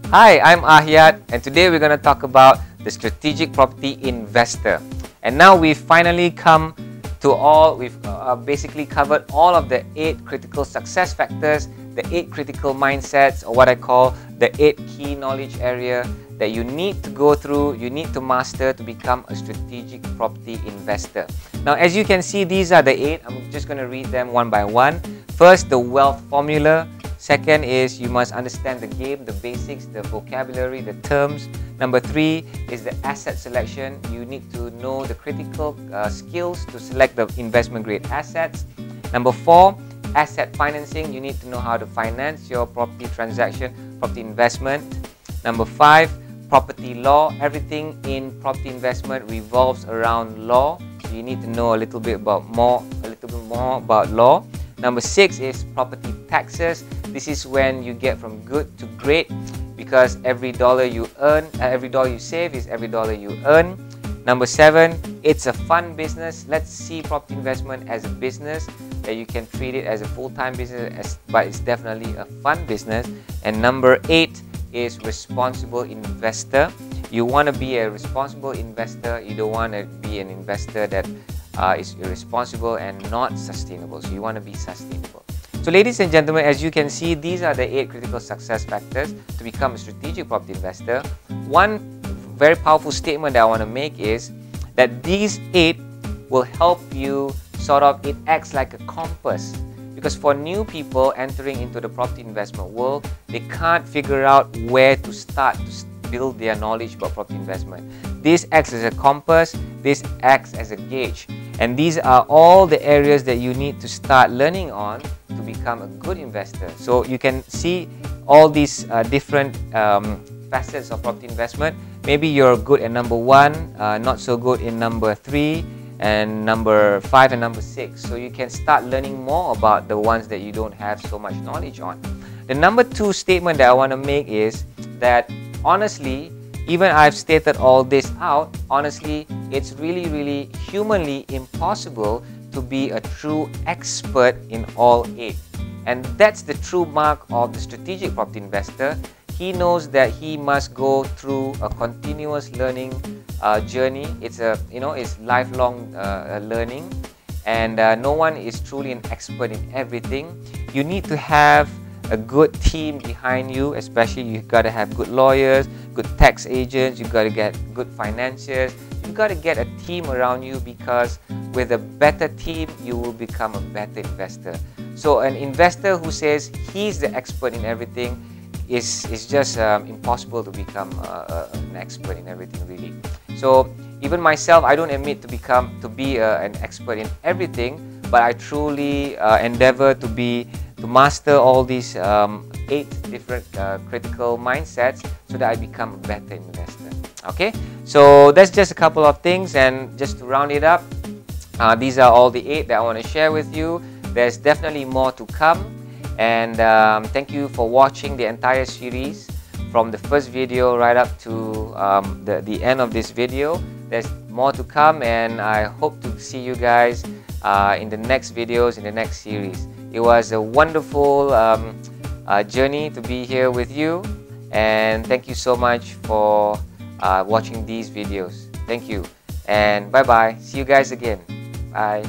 Hi, I'm Ahyat, and today we're going to talk about the strategic property investor. And now we've finally come to we've basically covered all of the 8 critical success factors, the 8 critical mindsets, or what I call the 8 key knowledge area that you need to go through, you need to master to become a strategic property investor. Now, as you can see, these are the 8. I'm just going to read them one by one. First, the wealth formula. Second is you must understand the game, the basics, the vocabulary, the terms. Number 3 is the asset selection. You need to know the critical skills to select the investment grade assets. Number 4, asset financing. You need to know how to finance your property transaction, property investment. Number 5, property law. Everything in property investment revolves around law. So you need to know a little bit more about law. Number 6 is property taxes. This is when you get from good to great, because every dollar you earn, every dollar you save is every dollar you earn. Number 7, it's a fun business. Let's see property investment as a business, that you can treat it as a full-time business, but it's definitely a fun business. And number 8 is responsible investor. You want to be a responsible investor. You don't want to be an investor that is irresponsible and not sustainable. So you want to be sustainable. So ladies and gentlemen, as you can see, these are the 8 critical success factors to become a strategic property investor. One very powerful statement that I want to make is that these 8 will help you it acts like a compass. Because for new people entering into the property investment world, they can't figure out where to start to build their knowledge about property investment. This acts as a compass, this acts as a gauge. And these are all the areas that you need to start learning on to become a good investor. So you can see all these different facets of property investment. Maybe you're good at number 1, not so good in number 3, and number 5 and number 6. So you can start learning more about the ones that you don't have so much knowledge on. The number 2 statement that I want to make is that honestly, even I've stated all this out, honestly, it's really humanly impossible to be a true expert in all 8. And that's the true mark of the strategic property investor. He knows that he must go through a continuous learning journey. It's lifelong learning, and no one is truly an expert in everything. You need to have a good team behind you, especially you've got to have good lawyers, good tax agents, you've got to get good financiers, you've got to get a team around you, because with a better team, you will become a better investor. So an investor who says he's the expert in everything is just impossible to become an expert in everything, really. So even myself, I don't admit to be an expert in everything, but I truly endeavor to master all these 8 different critical mindsets so that I become a better investor. Okay, so that's just a couple of things, and just to round it up, these are all the 8 that I want to share with you. There's definitely more to come, and thank you for watching the entire series from the first video right up to the end of this video. There's more to come, and I hope to see you guys in the next videos, in the next series. It was a wonderful journey to be here with you, and thank you so much for watching these videos. Thank you, and bye bye. See you guys again. Bye.